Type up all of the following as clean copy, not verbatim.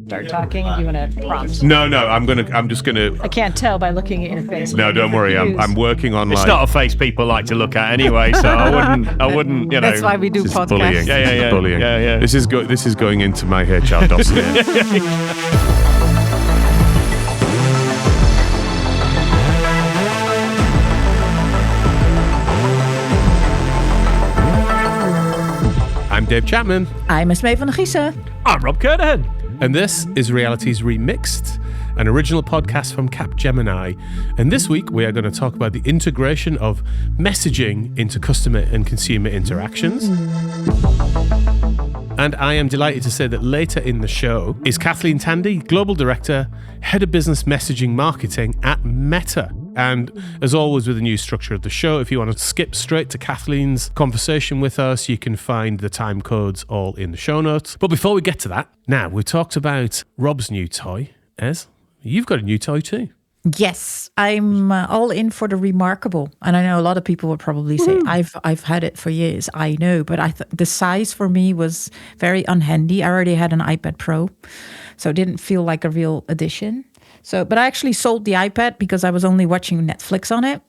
start talking? Do you want to prompt? No. I'm just gonna. I can't tell by looking at your face. No, don't worry. I'm working on. It's not a face people like to look at anyway, so I wouldn't. You know. That's why we do podcasts. Bullying. Yeah. Bullying. Yeah. This is going into my HR dossier. I'm Dave Chapman. I'm Esmee van der Giessen. I'm Rob Kernahan. And this is Reality's Remixed, an original podcast from Capgemini. And this week we are going to talk about the integration of messaging into customer and consumer interactions. And I am delighted to say that later in the show is Kathleen Tandy, Global Director, Head of Business Messaging Marketing at Meta. And as always with the new structure of the show, if you want to skip straight to Kathleen's conversation with us, you can find the time codes all in the show notes. But before we get to that, now we've talked about Rob's new toy. Ez, you've got a new toy too. Yes, I'm all in for the Remarkable. And I know a lot of people would probably say, I've had it for years. I know, but the size for me was very unhandy. I already had an iPad Pro, so it didn't feel like a real addition. But I actually sold the iPad because I was only watching Netflix on it.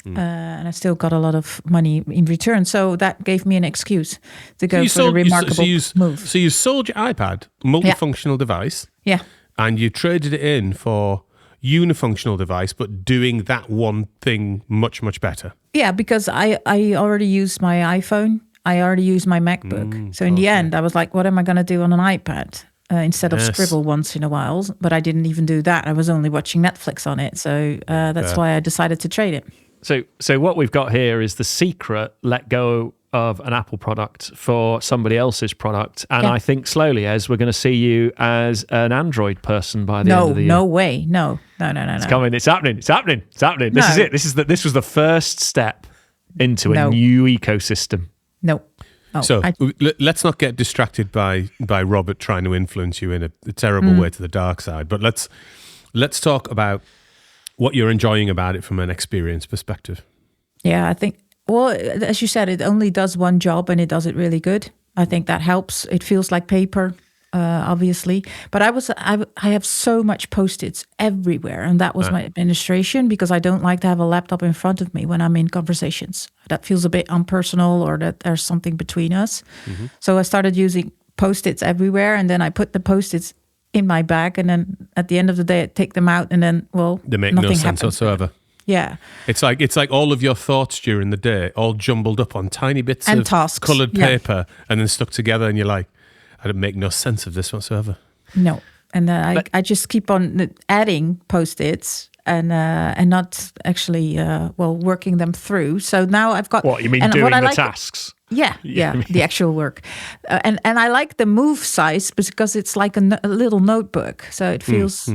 And I still got a lot of money in return. So that gave me an excuse to go for the Remarkable move. So you sold your iPad, multifunctional device. Yeah. And you traded it in for unifunctional device, but doing that one thing much, much better. Yeah, because I already used my iPhone. I already used my MacBook. So in the end, I was like, what am I going to do on an iPad? Instead of scribble once in a while, but I didn't even do that. I was only watching Netflix on it, so that's why I decided to trade it. So what we've got here is the secret let go of an Apple product for somebody else's product, and I think slowly, as we're going to see you as an Android person by the end of the year. No way, no. It's coming. It's happening. This is it. This was the first step into a new ecosystem. No. Oh, so let's not get distracted by Robert trying to influence you in a terrible way to the dark side. But let's talk about what you're enjoying about it from an experience perspective. Yeah, I think, well, as you said, it only does one job and it does it really good. I think that helps. It feels like paper, obviously. But I have so much Post-its everywhere, and that was my administration because I don't like to have a laptop in front of me when I'm in conversations. That feels a bit unpersonal, or that there's something between us. Mm-hmm. So I started using Post-its everywhere, and then I put the Post-its in my bag, and then at the end of the day, I take them out, and then they make no sense whatsoever. Yeah, it's like all of your thoughts during the day, all jumbled up on tiny bits of tasks. Coloured paper, and then stuck together, and you're like, I don't make no sense of this whatsoever. No, and I just keep on adding Post-its and not actually working them through. So now I've got what you mean doing the tasks. Yeah, the actual work, and I like the Move size because it's like a little notebook, so it feels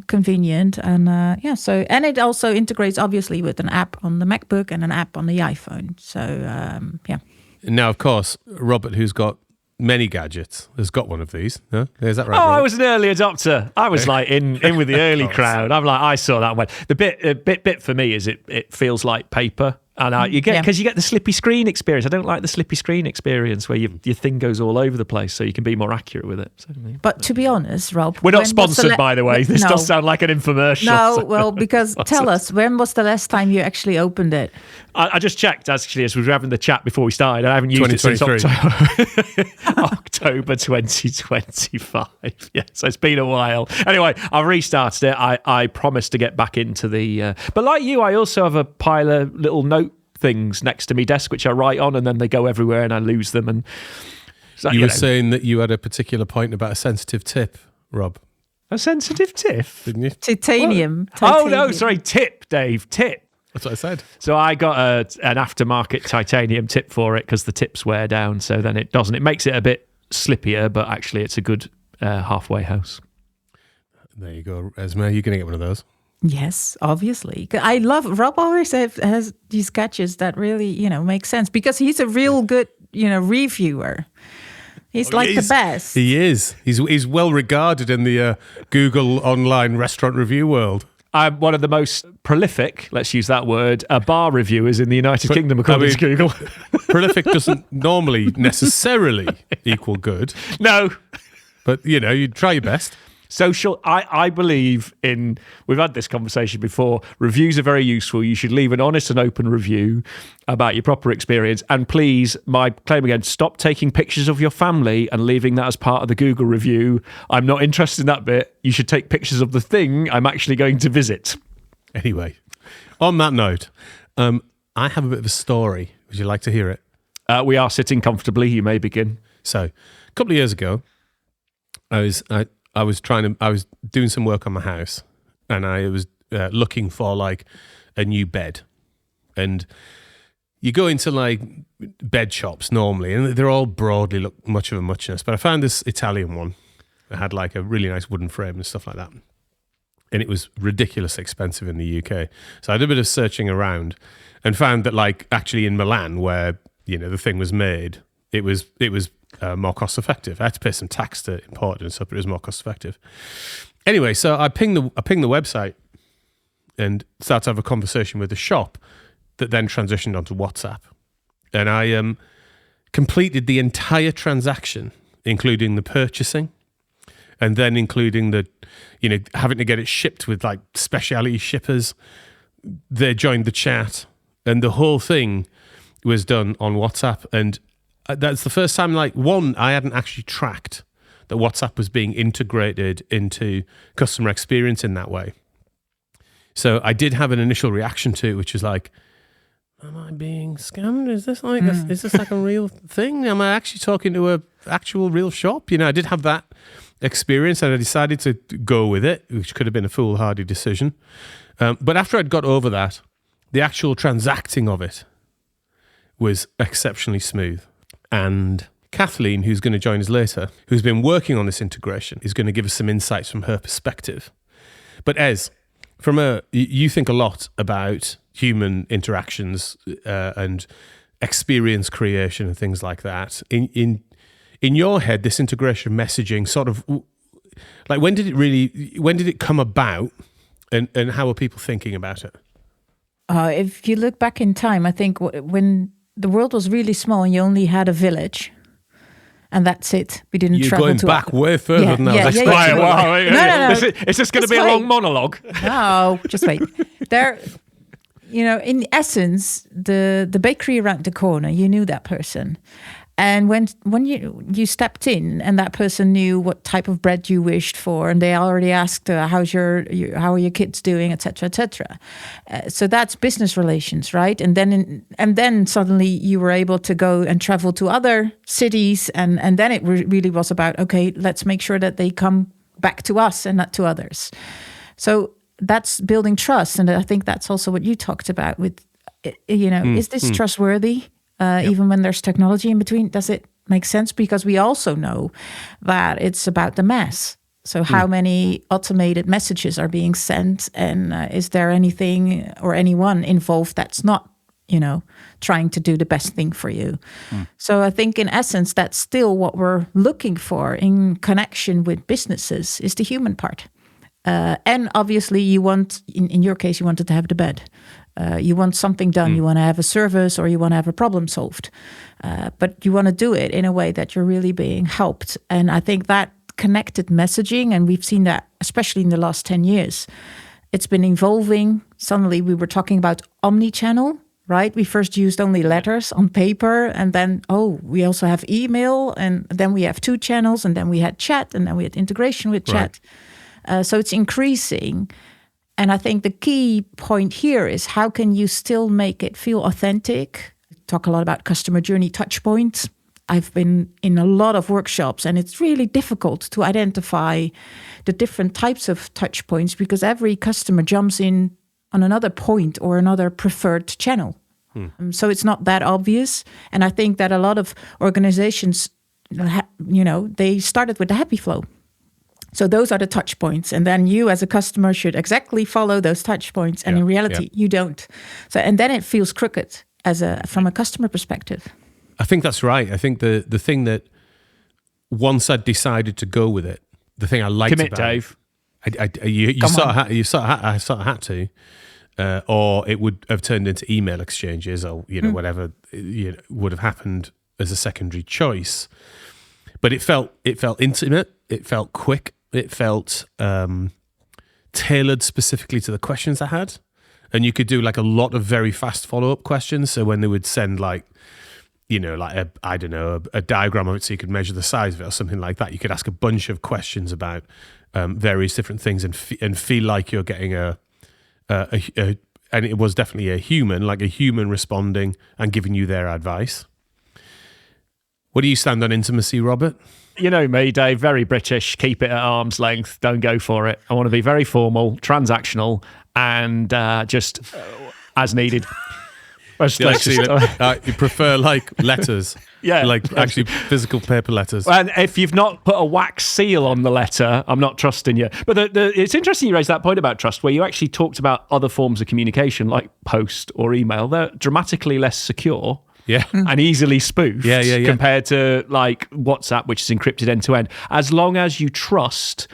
convenient, and So and it also integrates obviously with an app on the MacBook and an app on the iPhone. So Now, of course, Robert, who's got many gadgets, has got one of these. No? Is that right? Oh, Robert? I was an early adopter. I was like in with the early crowd. I'm like, I saw that one. The bit for me is it feels like paper. And you get the slippy screen experience. I don't like the slippy screen experience where your thing goes all over the place, so you can be more accurate with it. So, but to be honest, Rob, we're not sponsored, by the way. This does sound like an infomercial. No, well, because tell us, when was the last time you actually opened it? I just checked actually as we were having the chat before we started. I haven't used it since October 2025. Yeah, so it's been a while. Anyway, I've restarted it. I promised to get back into the. But like you, I also have a pile of little note things next to me desk which I write on, and then they go everywhere and I lose them. And so, you were saying that you had a particular point about a sensitive tip, Rob. A sensitive tip, didn't you? Titanium. Oh no, sorry, tip, Dave, tip. That's what I said. So I got an aftermarket titanium tip for it because the tips wear down, so then it doesn't. It makes it a bit slippier, but actually it's a good halfway house. There you go, Esmee. You're going to get one of those. Yes, obviously. I love Rob. Always has these gadgets that really, make sense because he's a real good, reviewer. He's the best. He is. He's well regarded in the Google online restaurant review world. I'm one of the most prolific, let's use that word, bar reviewers in the United Kingdom, according to Google. Prolific doesn't normally necessarily equal good. No. But, you try your best. Social, I believe in, we've had this conversation before, reviews are very useful. You should leave an honest and open review about your proper experience. And please, my claim again, stop taking pictures of your family and leaving that as part of the Google review. I'm not interested in that bit. You should take pictures of the thing I'm actually going to visit. Anyway, on that note, I have a bit of a story. Would you like to hear it? We are sitting comfortably. You may begin. So, a couple of years ago, I was doing some work on my house, and I was looking for like a new bed. And you go into like bed shops normally, and they're all broadly look much of a muchness. But I found this Italian one that had like a really nice wooden frame and stuff like that. And it was ridiculously expensive in the UK. So I did a bit of searching around and found that like actually in Milan, where, you know, the thing was made, it was more cost effective. I had to pay some tax to import it and stuff, but it was more cost effective. Anyway, so I pinged the website and started to have a conversation with the shop that then transitioned onto WhatsApp. And I completed the entire transaction, including the purchasing, and then including the, you know, having to get it shipped with like specialty shippers. They joined the chat, and the whole thing was done on WhatsApp. And that's the first time, like, one, I hadn't actually tracked that WhatsApp was being integrated into customer experience in that way. So I did have an initial reaction to it, which was like, am I being scammed? Is this like is this like a real thing? Am I actually talking to a actual real shop? You know, I did have that experience, and I decided to go with it, which could have been a foolhardy decision. But after I'd got over that, the actual transacting of it was exceptionally smooth. And Kathleen, who's going to join us later, who's been working on this integration, is going to give us some insights from her perspective. But Ez, you think a lot about human interactions and experience creation and things like that. In your head, this integration messaging sort of, like, when did it come about, and how are people thinking about it? If you look back in time, I think when the world was really small and you only had a village, and that's it. We didn't travel to... You're going back way further than I was expecting. No. Is this going to be a long monologue? No, just wait. You know, in essence, the bakery around the corner, you knew that person. And when you stepped in and that person knew what type of bread you wished for, and they already asked how are your kids doing, etc., etc. So that's business relations, right? And then suddenly you were able to go and travel to other cities, and then it really was about, okay, let's make sure that they come back to us and not to others. So that's building trust, and I think that's also what you talked about with, you know, is this trustworthy? Even when there's technology in between, does it make sense? Because we also know that it's about the mass. So how many automated messages are being sent, and is there anything or anyone involved that's not, you know, trying to do the best thing for you? So I think in essence, that's still what we're looking for in connection with businesses, is the human part. And obviously you want, in your case, you wanted to have the bed. You want something done, you want to have a service, or you want to have a problem solved. But you want to do it in a way that you're really being helped. And I think that connected messaging, and we've seen that especially in the last 10 years, it's been evolving. Suddenly we were talking about omni-channel, right? We first used only letters on paper, and then, we also have email, and then we have 2 channels, and then we had chat, and then we had integration with chat. So it's increasing. And I think the key point here is, how can you still make it feel authentic? Talk a lot about customer journey touch points. I've been in a lot of workshops, and it's really difficult to identify the different types of touch points, because every customer jumps in on another point or another preferred channel. So it's not that obvious. And I think that a lot of organizations, they started with the happy flow. So those are the touch points. And then you as a customer should exactly follow those touch points. And in reality, you don't. So, and then it feels crooked from a customer perspective. I think that's right. I think the thing that, once I decided to go with it, the thing I liked about Dave. You sort of had to, or it would have turned into email exchanges, or whatever would have happened as a secondary choice. But it felt intimate. It felt quick. It felt tailored specifically to the questions I had. And you could do like a lot of very fast follow-up questions. So when they would send like, you know, like a diagram of it so you could measure the size of it or something like that, you could ask a bunch of questions about various different things and feel like you're getting and it was definitely a human responding and giving you their advice. What do you stand on intimacy, Robert? You know me, Dave, very British, keep it at arm's length, don't go for it. I want to be very formal, transactional, and just as needed. You prefer like letters? Yeah. Like actually physical paper letters. And if you've not put a wax seal on the letter, I'm not trusting you. But it's interesting you raised that point about trust, where you actually talked about other forms of communication like post or email. They're dramatically less secure. Yeah. And easily spoofed compared to like WhatsApp, which is encrypted end to end. As long as you trust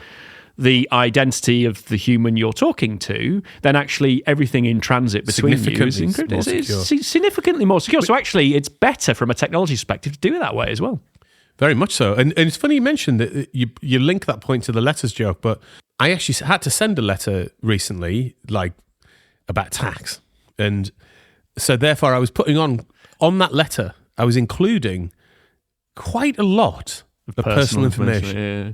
the identity of the human you're talking to, then actually everything in transit between you is encrypted. It's significantly more secure. So actually, it's better from a technology perspective to do it that way as well. Very much so. And it's funny you mentioned that you link that point to the letters joke, but I actually had to send a letter recently, like about tax. And so therefore I was putting on that letter, I was including quite a lot of personal information. Yeah.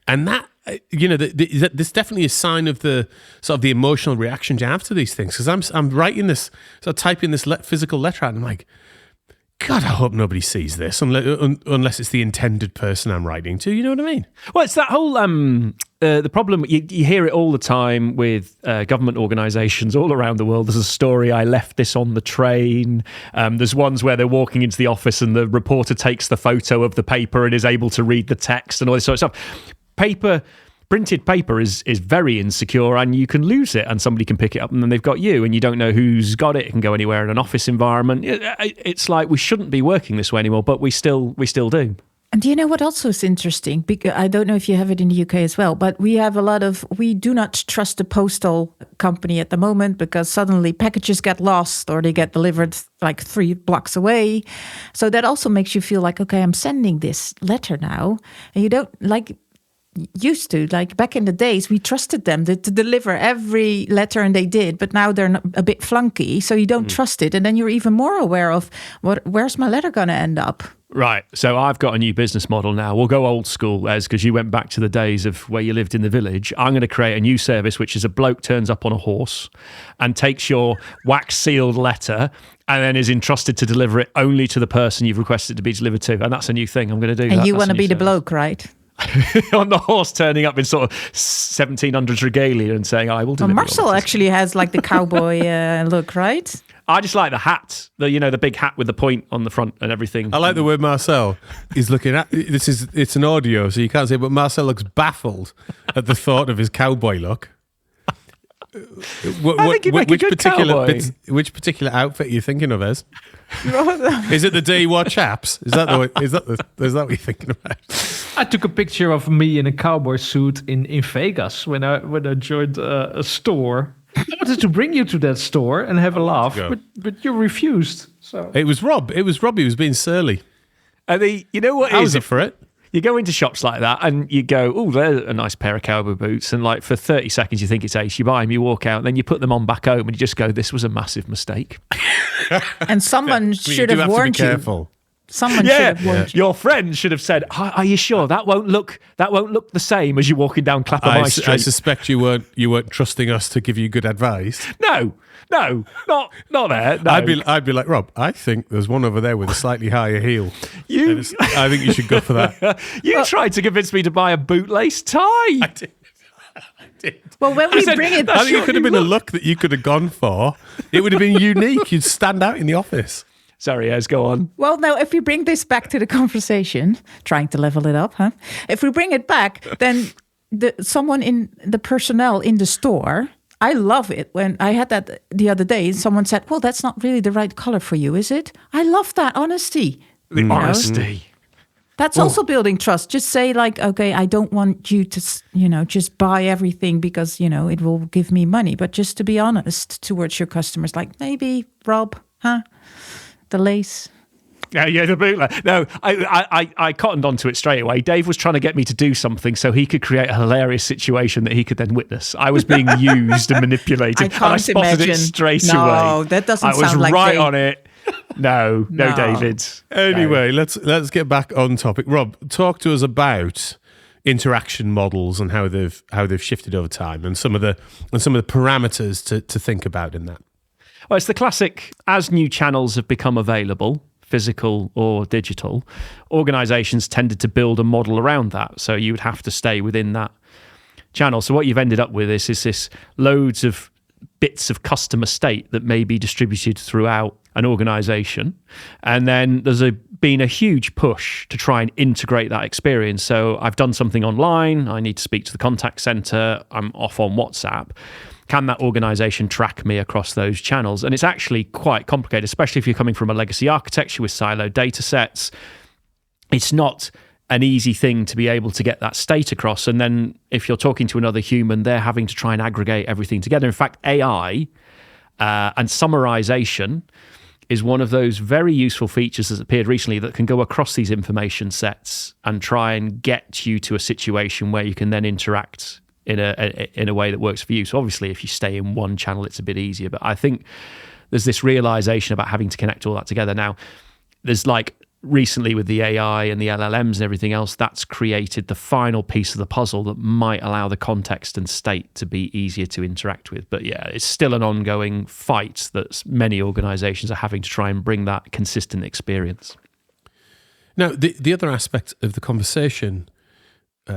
And that, you know, this definitely a sign of the sort of the emotional reaction you have to these things. Because I'm writing this, sort of typing this physical letter out, and I'm like, God, I hope nobody sees this unless it's the intended person I'm writing to. You know what I mean? Well, it's that whole the problem. You hear it all the time with government organisations all around the world. There's a story, I left this on the train. There's ones where they're walking into the office and the reporter takes the photo of the paper and is able to read the text and all this sort of stuff. Printed paper is very insecure, and you can lose it and somebody can pick it up and then they've got you and you don't know who's got it. It can go anywhere in an office environment. It's like we shouldn't be working this way anymore, but we still do. And do you know what also is interesting? Because I don't know if you have it in the UK as well, but we do not trust the postal company at the moment because suddenly packages get lost or they get delivered like 3 blocks away. So that also makes you feel like, okay, I'm sending this letter now, and you don't like used to, like back in the days, we trusted them to deliver every letter, and they did, but now they're a bit flunky, so you don't trust it, and then you're even more aware of where's my letter going to end up. Right, so I've got a new business model now. We'll go old school, Ez, because you went back to the days of where you lived in the village. I'm going to create a new service, which is a bloke turns up on a horse and takes your wax-sealed letter and then is entrusted to deliver it only to the person you've requested it to be delivered to, and that's a new thing I'm going to do. And you want to be the bloke, right? On the horse, turning up in sort of 1700s regalia and saying, I will deliver. Marcel actually has like the cowboy look, right? I just like the hat, the big hat with the point on the front and everything. I like the way Marcel is looking at it's an audio, so you can't see, but Marcel looks baffled at the thought of his cowboy look. I think he'd make a good cowboy. Which particular outfit are you thinking of, Ez? Is it the day you wore chaps? Is that what you're thinking about? I took a picture of me in a cowboy suit in Vegas when I joined a store. I wanted to bring you to that store and have a laugh, but you refused. So it was Rob. He was being surly. You know what? I was up for it. You go into shops like that and you go, oh, there's a nice pair of cowboy boots. And like for 30 seconds, you think it's ace. You buy them, you walk out, and then you put them on back home and you just go, this was a massive mistake. And someone should have warned you. Careful. Someone should have warned you. Your friend should have said, are you sure that won't look the same as you're walking down Clapham High Street? I suspect you weren't trusting us to give you good advice. No, not there. No. I'd be like, Rob, I think there's one over there with a slightly higher heel. I think you should go for that. You tried to convince me to buy a bootlace tie. I did. Well, when we bring it, I think it could have been a look that you could have gone for. It would have been unique. You'd stand out in the office. Sorry, Ez, go on. Well, now, if we bring this back to the conversation, trying to level it up, huh? If we bring it back, then someone in the personnel in the store, I love it. When I had that the other day, someone said, well, that's not really the right color for you, is it? I love that honesty. The honesty. That's also building trust. Just say like, okay, I don't want you to, just buy everything because, it will give me money. But just to be honest towards your customers, like maybe, Rob, huh? The lace. Yeah, the bootleg. No, I cottoned onto it straight away. Dave was trying to get me to do something so he could create a hilarious situation that he could then witness. I was being used and manipulated. I can't spotted imagine. it straight away. No, that doesn't sound like I was right Dave. on it. No, David. Anyway, let's get back on topic. Rob, talk to us about interaction models and how they've shifted over time, and some of the parameters to think about in that. Well, it's the classic, as new channels have become available, physical or digital, organizations tended to build a model around that. So you would have to stay within that channel. So what you've ended up with is this loads of bits of customer state that may be distributed throughout an organization. And then there's been a huge push to try and integrate that experience. So I've done something online, I need to speak to the contact center, I'm off on WhatsApp. Can that organization track me across those channels? And it's actually quite complicated, especially if you're coming from a legacy architecture with siloed data sets. It's not an easy thing to be able to get that state across. And then if you're talking to another human, they're having to try and aggregate everything together. In fact, AI and summarization is one of those very useful features that's appeared recently that can go across these information sets and try and get you to a situation where you can then interact in a way that works for you. So obviously, if you stay in one channel, it's a bit easier. But I think there's this realization about having to connect all that together. Now, there's like recently with the AI and the LLMs and everything else, that's created the final piece of the puzzle that might allow the context and state to be easier to interact with. But yeah, it's still an ongoing fight that many organizations are having to try and bring that consistent experience. Now, the other aspect of the conversation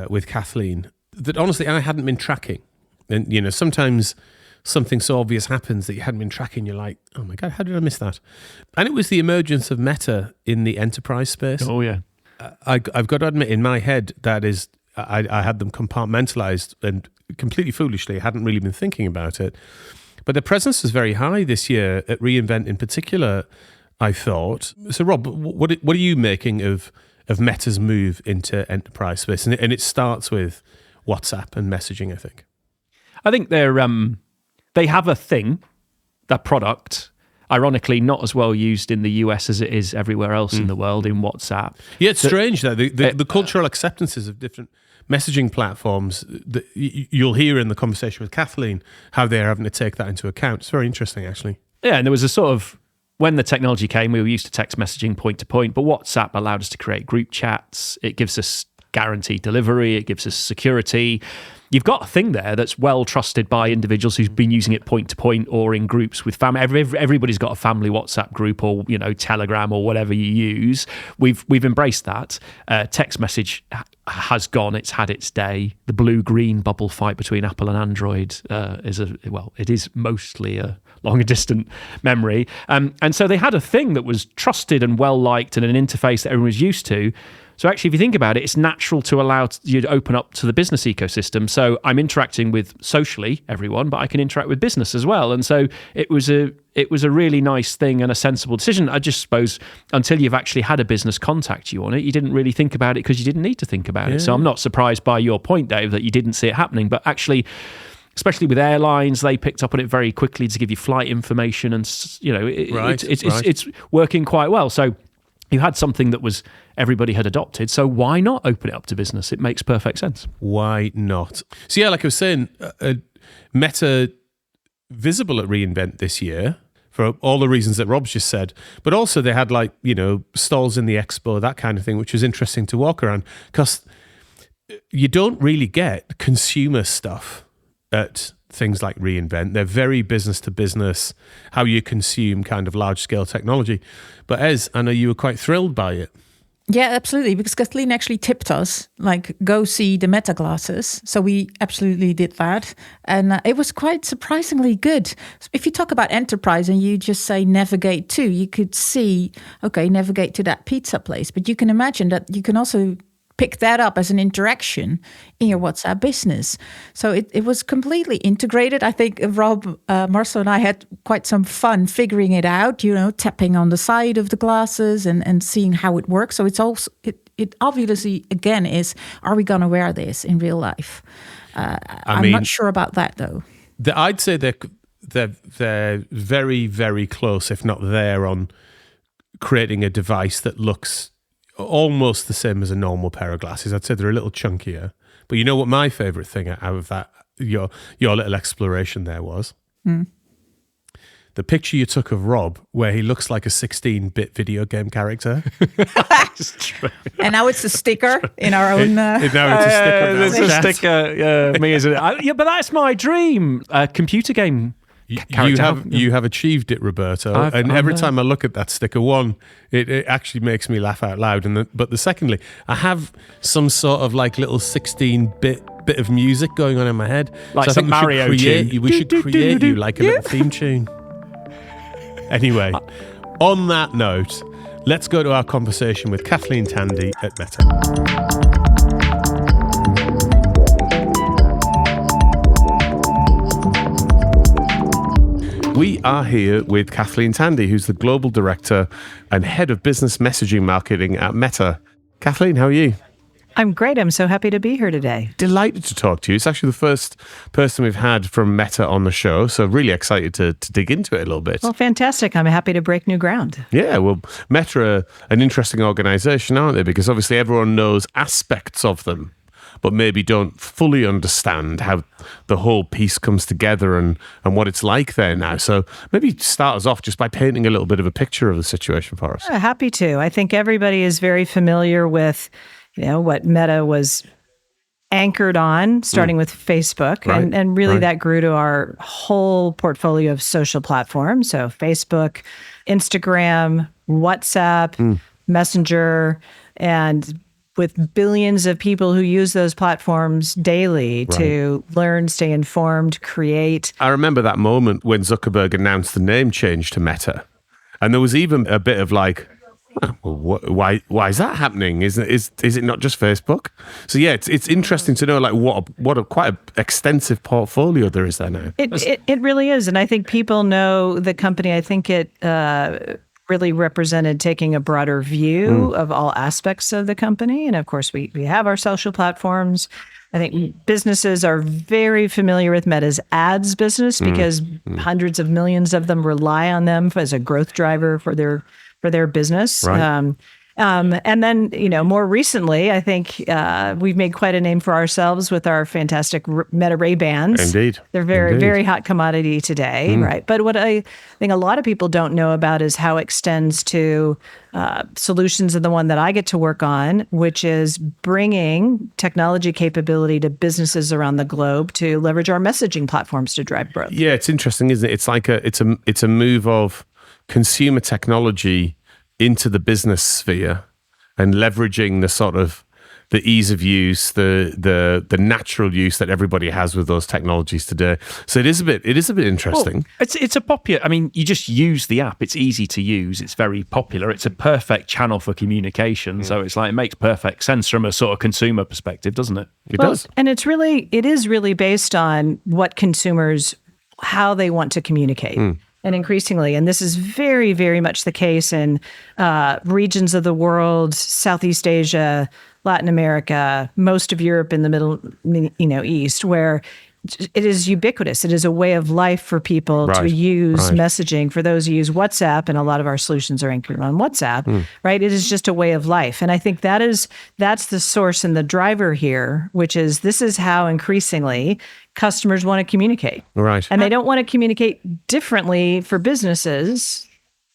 with Kathleen that honestly I hadn't been tracking, and sometimes something so obvious happens that you hadn't been tracking, you're like, oh my God, how did I miss that? And it was the emergence of Meta in the enterprise space. Oh yeah. I've got to admit, in my head, that is, I had them compartmentalized and completely foolishly hadn't really been thinking about it. But the presence was very high this year at reInvent in particular, I thought. So Rob, what are you making of Meta's move into enterprise space? And it starts with WhatsApp and messaging, I think. I think they have a thing, that product, ironically not as well used in the US as it is everywhere else in the world in WhatsApp. Yeah, it's strange though. The cultural acceptances of different messaging platforms, you'll hear in the conversation with Kathleen how they're having to take that into account. It's very interesting, actually. Yeah, and there was a sort of, when the technology came, we were used to text messaging point to point, but WhatsApp allowed us to create group chats. It gives us guaranteed delivery. It gives us security. You've got a thing there that's well trusted by individuals who've been using it point to point or in groups with family. Everybody's got a family WhatsApp group or Telegram or whatever you use. We've embraced that. Text message has gone. It's had its day. The blue-green bubble fight between Apple and Android it is mostly a long distant memory. And so they had a thing that was trusted and well liked and an interface that everyone was used to. So actually, if you think about it, it's natural to allow you to open up to the business ecosystem. So I'm interacting with socially everyone, but I can interact with business as well. And so it was a really nice thing and a sensible decision. I just suppose until you've actually had a business contact you on it, you didn't really think about it because you didn't need to think about it. So I'm not surprised by your point, Dave, that you didn't see it happening. But actually, especially with airlines, they picked up on it very quickly to give you flight information, and it's working quite well. So you had something that was everybody had adopted, so why not open it up to business? It makes perfect sense. Why not? So yeah, like I was saying, Meta visible at reInvent this year for all the reasons that Rob's just said, but also they had stalls in the expo, that kind of thing, which was interesting to walk around because you don't really get consumer stuff at things like reInvent. They're very business to business, how you consume kind of large scale technology. But Ez, I know you were quite thrilled by it. Yeah, absolutely. Because Kathleen actually tipped us, go see the Meta glasses. So we absolutely did that. And it was quite surprisingly good. If you talk about enterprise and you just say navigate to, you could see, okay, navigate to that pizza place. But you can imagine that you can also pick that up as an interaction in your WhatsApp business. So it was completely integrated. I think Rob, Marcel and I had quite some fun figuring it out, tapping on the side of the glasses and seeing how it works. So it's also, it obviously, again, is, are we going to wear this in real life? I'm not sure about that, though. I'd say they're very, very close, if not there, on creating a device that looks almost the same as a normal pair of glasses. I'd say they're a little chunkier. But you know what my favorite thing out of that, your little exploration there was? The picture you took of Rob, where he looks like a 16-bit video game character. That's true. And now it's a sticker in our own... Now it's a sticker. There's a sticker. Me as yeah, but that's my dream. Computer game. You have achieved it, Roberto. Every time I look at that sticker, one, it actually makes me laugh out loud. But secondly, I have some sort of like little 16-bit of music going on in my head. Like so I think Mario tune. We should create you like a little theme tune. Anyway, on that note, let's go to our conversation with Kathleen Tandy at Meta. We are here with Kathleen Tandy, who's the Global Director and Head of Business Messaging Marketing at Meta. Kathleen, how are you? I'm great. I'm so happy to be here today. Delighted to talk to you. It's actually the first person we've had from Meta on the show, so really excited to dig into it a little bit. Well, fantastic. I'm happy to break new ground. Yeah, well, Meta are an interesting organisation, aren't they? Because obviously everyone knows aspects of them, but maybe don't fully understand how the whole piece comes together and what it's like there now. So maybe start us off just by painting a little bit of a picture of the situation for us. Happy to. I think everybody is very familiar with what Meta was anchored on, starting with Facebook. Right, and really right. that grew to our whole portfolio of social platforms. So Facebook, Instagram, WhatsApp, Messenger, and with billions of people who use those platforms daily to learn, stay informed, create. I remember that moment when Zuckerberg announced the name change to Meta. And there was even a bit of like, well, why is that happening? Is it not just Facebook? So yeah, it's interesting to know like what a quite an extensive portfolio there is there now. It really is, and I think people know the company. I think it really represented taking a broader view of all aspects of the company, and of course we have our social platforms. I think businesses are very familiar with Meta's ads business because hundreds of millions of them rely on them as a growth driver for their business. Right. And then, more recently, I think we've made quite a name for ourselves with our fantastic Meta Ray-Bans. Indeed. They're very hot commodity today, right? But what I think a lot of people don't know about is how it extends to solutions of the one that I get to work on, which is bringing technology capability to businesses around the globe to leverage our messaging platforms to drive growth. Yeah, it's interesting, isn't it? It's like it's a move of consumer technology into the business sphere and leveraging the sort of the ease of use, the natural use that everybody has with those technologies today. So it is a bit interesting. Well, it's a popular. I mean, you just use the app. It's easy to use. It's very popular. It's a perfect channel for communication. So it's like it makes perfect sense from a sort of consumer perspective, doesn't it? It does. And it is really based on what consumers, how they want to communicate. And increasingly, and this is very, very much the case in regions of the world, Southeast Asia, Latin America, most of Europe in the Middle East, where it is ubiquitous. It is a way of life for people to use messaging. For those who use WhatsApp, and a lot of our solutions are anchored on WhatsApp, right? It is just a way of life. And I think that's the source and the driver here, which is this is how increasingly customers want to communicate. Right. And they don't want to communicate differently for businesses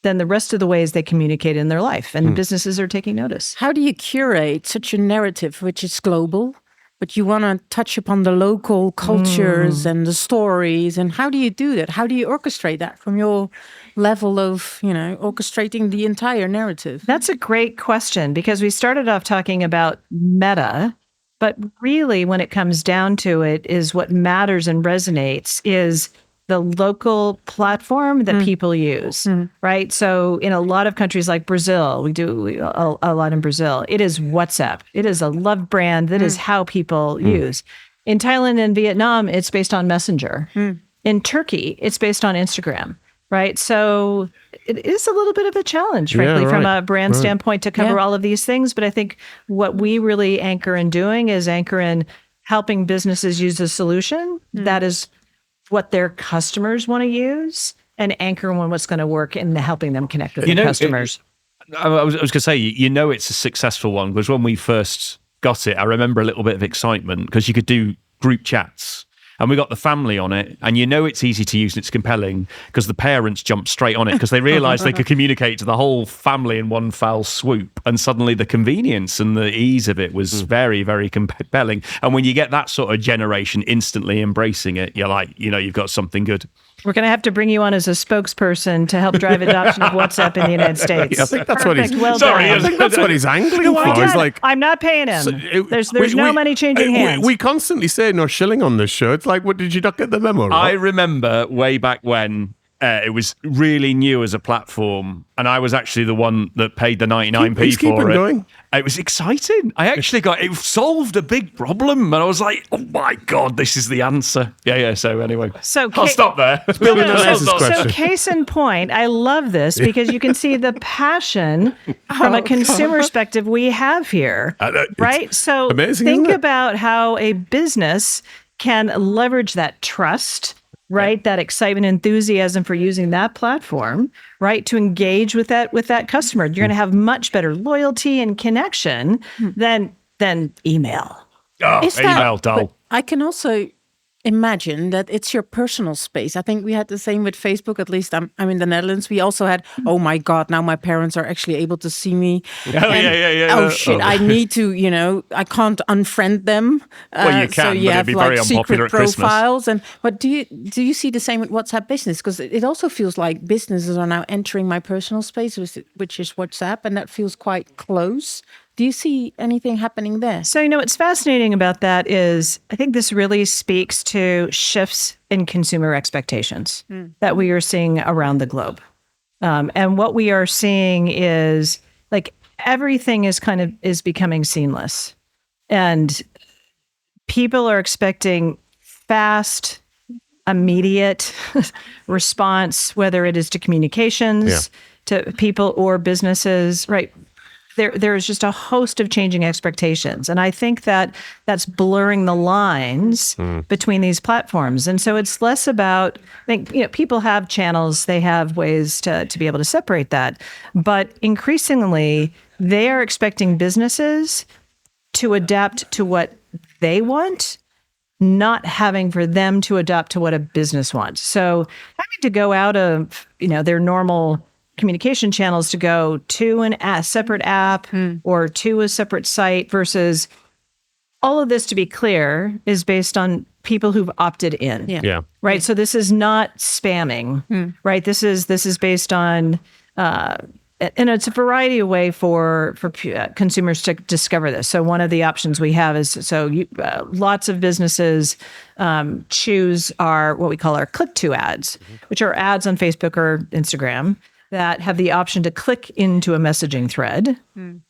than the rest of the ways they communicate in their life. And businesses are taking notice. How do you curate such a narrative, which is global, but you want to touch upon the local cultures and the stories? And how do you do that? How do you orchestrate that from your level of, orchestrating the entire narrative? That's a great question, because we started off talking about Meta, but really when it comes down to it is what matters and resonates is the local platform that people use, right? So in a lot of countries like Brazil, we do a lot in Brazil, it is WhatsApp. It is a loved brand. That is how people use. In Thailand and Vietnam, it's based on Messenger. In Turkey, it's based on Instagram, right? So it is a little bit of a challenge, frankly, from a brand standpoint to cover all of these things. But I think what we really anchor in doing is anchor in helping businesses use a solution that is what their customers want to use, and anchor on what's going to work in helping them connect with their customers. I was going to say, it's a successful one, because when we first got it, I remember a little bit of excitement because you could do group chats. And we got the family on it, and it's easy to use and it's compelling because the parents jumped straight on it because they realised they could communicate to the whole family in one foul swoop. And suddenly the convenience and the ease of it was very, very compelling. And when you get that sort of generation instantly embracing it, you're like, you've got something good. We're going to have to bring you on as a spokesperson to help drive adoption of WhatsApp in the United States. I think that's what he's. Well sorry, done. I think that's what he's angling for. He's like, I'm not paying him. There's no money changing hands. We constantly say no shilling on this show. It's like, what, did you not get the memo? Right? I remember way back when it was really new as a platform, and I was actually the one that paid the 99p for it. Going. It was exciting. It solved a big problem, and I was like, oh my God, this is the answer. Yeah. So anyway, I'll stop there. So case in point, I love this because you can see the passion from a consumer perspective we have here, right? So amazing, think about how a business can leverage that trust, right? That excitement, enthusiasm for using that platform, right? To engage with that customer. You're going to have much better loyalty and connection than email. Oh, email, dull. I can also imagine that it's your personal space. I think we had the same with Facebook. At least I'm in the Netherlands. We also had, oh my God, now my parents are actually able to see me. Oh shit, I need to, I can't unfriend them. Well, you can, so you but have it'd be very unpopular secret at profiles. But do you see the same with WhatsApp Business? Because it also feels like businesses are now entering my personal space, which is WhatsApp, and that feels quite close. Do you see anything happening there? So, what's fascinating about that is I think this really speaks to shifts in consumer expectations that we are seeing around the globe. And what we are seeing is like everything is becoming seamless. And people are expecting fast, immediate response, whether it is to communications, to people or businesses, right? There is just a host of changing expectations. And I think that's blurring the lines between these platforms. And so it's less about, I think, people have channels, they have ways to be able to separate that. But increasingly, they are expecting businesses to adapt to what they want, not having for them to adapt to what a business wants. So having to go out of, their normal communication channels to go to a separate app or to a separate site versus all of this, to be clear, is based on people who've opted in. Yeah. Right. So this is not spamming, right? This is based on, and it's a variety of way for consumers to discover this. So one of the options we have is, lots of businesses choose what we call our click-to ads, which are ads on Facebook or Instagram that have the option to click into a messaging thread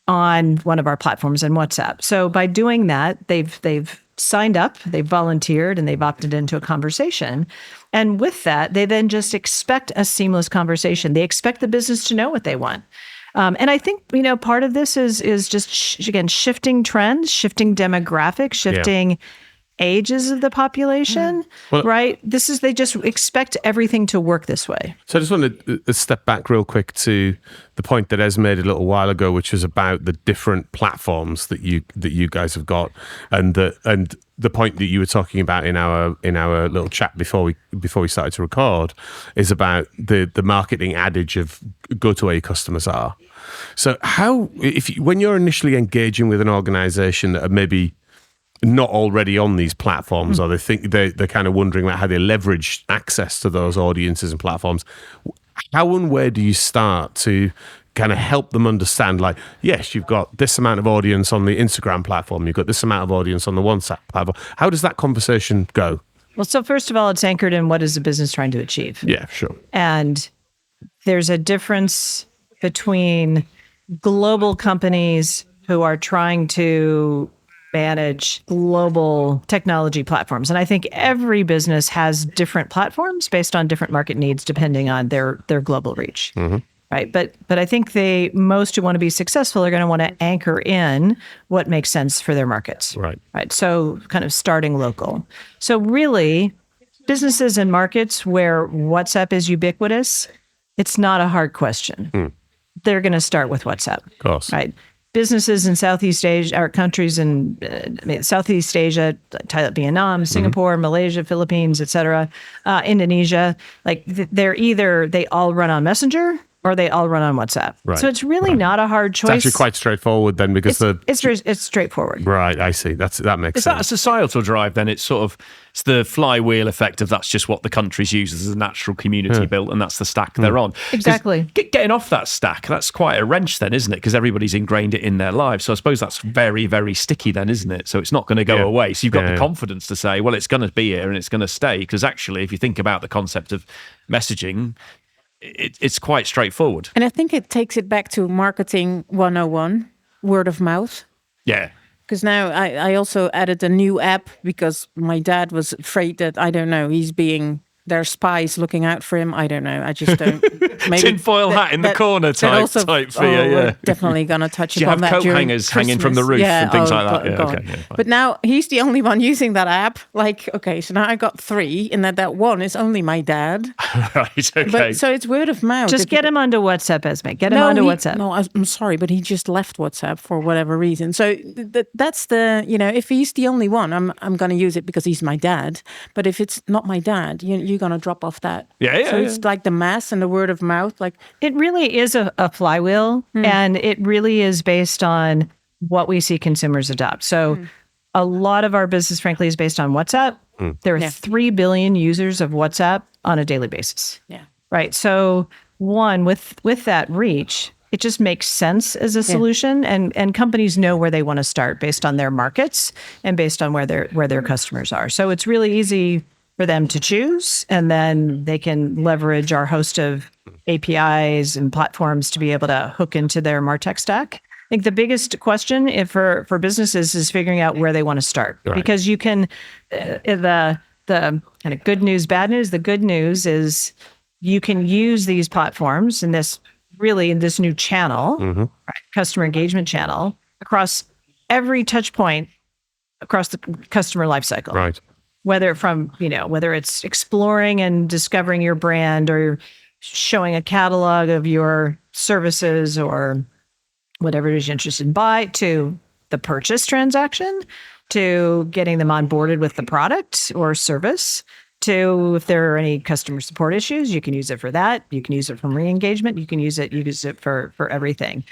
on one of our platforms in WhatsApp. So by doing that, they've signed up, they've volunteered, and they've opted into a conversation. And with that, they then just expect a seamless conversation. They expect the business to know what they want. And I think, part of this is just, shifting trends, shifting demographics, shifting ages of the population, right? They just expect everything to work this way. So I just want to step back real quick to the point that Ez made a little while ago, which was about the different platforms that you guys have got, and the point that you were talking about in our little chat before we started to record is about the marketing adage of go to where your customers are. So when you're initially engaging with an organization that are maybe not already on these platforms, or they think they're kind of wondering about how they leverage access to those audiences and platforms, how and where do you start to kind of help them understand, like, yes, you've got this amount of audience on the Instagram platform, you've got this amount of audience on the WhatsApp platform. How does that conversation go? Well, so first of all, it's anchored in what is the business trying to achieve. Yeah, sure. And there's a difference between global companies who are trying to manage global technology platforms. And I think every business has different platforms based on different market needs, depending on their global reach. Right. But I think most who want to be successful are going to want to anchor in what makes sense for their markets. Right. So kind of starting local. So really, businesses and markets where WhatsApp is ubiquitous, it's not a hard question. they're going to start with WhatsApp. Of course. Right. Businesses in Southeast Asia, or countries in Southeast Asia, Thailand, Vietnam, Singapore, Malaysia, Philippines, etc., Indonesia, like they all run on Messenger or they all run on WhatsApp. Right. So it's really not a hard choice. It's actually quite straightforward then, because it's straightforward. Right, I see. That makes sense. Is that a societal drive then? It's the flywheel effect of that's just what the countries use as a natural community built, and that's the stack they're on. Exactly. Getting off that stack, that's quite a wrench then, isn't it? Because everybody's ingrained it in their lives. So I suppose that's very, very sticky then, isn't it? So it's not going to go away. So you've got the confidence to say, well, it's going to be here and it's going to stay. Because actually, if you think about the concept of messaging, it's quite straightforward. And I think it takes it back to marketing 101, word of mouth. Yeah. Because now I also added a new app because my dad was afraid that, I don't know, there are spies looking out for him. I don't know. I just don't. Maybe tinfoil hat in the corner type fear. We're definitely going to touch upon that. Do you have coat during hangers Christmas? hanging from the roof and things like that? Yeah, okay, yeah, but now he's the only one using that app. Like, okay, so now I got 3, and that one is only my dad. Right, okay. But, so it's word of mouth. Just get him onto WhatsApp, Esme. Get him onto WhatsApp. No, I'm sorry, but he just left WhatsApp for whatever reason. So that's if he's the only one, I'm going to use it because he's my dad. But if it's not my dad, you're going to drop off that. So it's like the mass and the word of mouth. Like it really is a flywheel, and it really is based on what we see consumers adopt. So a lot of our business, frankly, is based on WhatsApp. There are 3 billion users of WhatsApp on a daily basis. Yeah. Right. So with that reach, it just makes sense as a solution, and companies know where they want to start based on their markets and based on where their customers are. So it's really easy for them to choose, and then they can leverage our host of APIs and platforms to be able to hook into their MarTech stack. I think the biggest question for businesses is figuring out where they want to start, because you can, the kind of good news, bad news. The good news is you can use these platforms in this new channel, customer engagement channel, across every touch point across the customer lifecycle. Right. Whether it's exploring and discovering your brand, or showing a catalog of your services, or whatever it is you're interested in, to the purchase transaction, to getting them onboarded with the product or service, to if there are any customer support issues, you can use it for that. You can use it for re-engagement. You can use it for everything,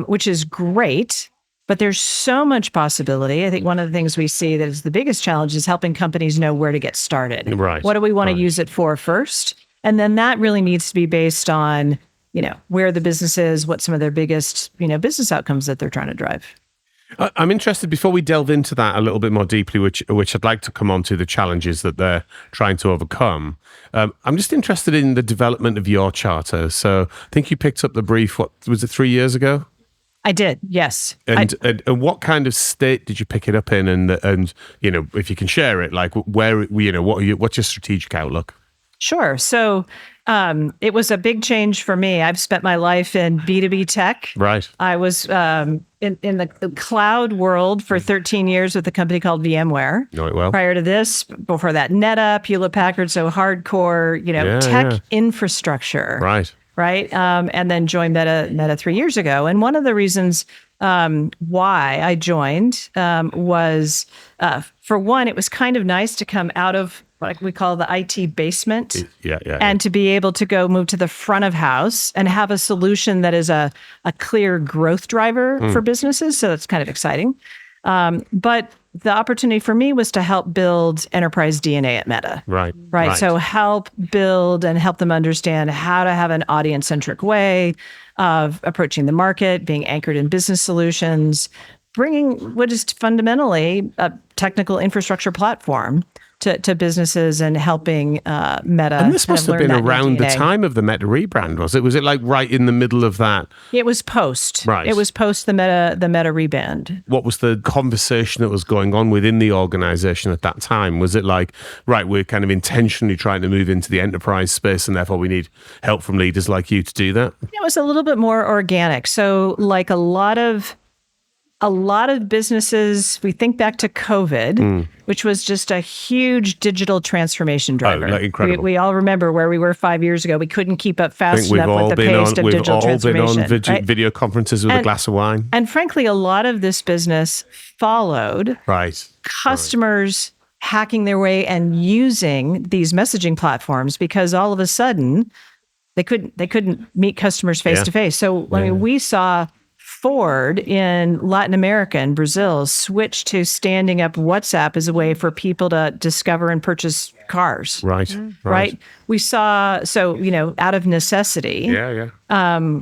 which is great. But there's so much possibility. I think one of the things we see that is the biggest challenge is helping companies know where to get started. Right. What do we want to use it for first? And then that really needs to be based on, where the business is, what some of their biggest, business outcomes that they're trying to drive. I'm interested, before we delve into that a little bit more deeply, which I'd like to come on to the challenges that they're trying to overcome. I'm just interested in the development of your charter. So I think you picked up the brief, what was it, 3 years ago? I did, yes. And what kind of state did you pick it up in? And if you can share it, like where, what's your strategic outlook? Sure. So it was a big change for me. I've spent my life in B2B tech. Right. I was in the cloud world for 13 years with a company called VMware. Know it well. Prior to this, before that, NetApp, Hewlett-Packard, so hardcore, tech infrastructure. Right. And then joined Meta 3 years ago. And one of the reasons why I joined was, for one, it was kind of nice to come out of what we call the IT basement, and to be able to move to the front of house and have a solution that is a clear growth driver for businesses. So that's kind of exciting. But the opportunity for me was to help build enterprise DNA at Meta. Right. So help build and help them understand how to have an audience-centric way of approaching the market, being anchored in business solutions, bringing what is fundamentally a technical infrastructure platform to businesses, and helping Meta. And this must have been around the time of the Meta rebrand, was it? Was it like right in the middle of that? It was post. Right. It was post the Meta rebrand. What was the conversation that was going on within the organization at that time? Was it like, right, we're kind of intentionally trying to move into the enterprise space, and therefore we need help from leaders like you to do that? It was a little bit more organic. So like a lot of a lot of businesses, we think back to COVID, which was just a huge digital transformation driver. like incredible. We all remember where we were 5 years ago. We couldn't keep up fast enough with the pace of digital transformation. We've all been on video conferences with a glass of wine. And frankly, a lot of this business followed Right. customers hacking their way and using these messaging platforms because all of a sudden they couldn't meet customers face to face. So I mean, we saw Ford in Latin America and Brazil switch to standing up WhatsApp as a way for people to discover and purchase cars. Right. We saw, out of necessity,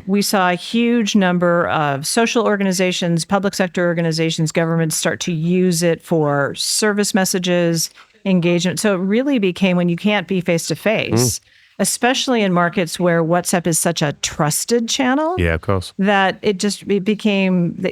we saw a huge number of social organizations, public sector organizations, governments start to use it for service messages, engagement. So it really became, when you can't be face to face, especially in markets where WhatsApp is such a trusted channel. Yeah, of course. That it became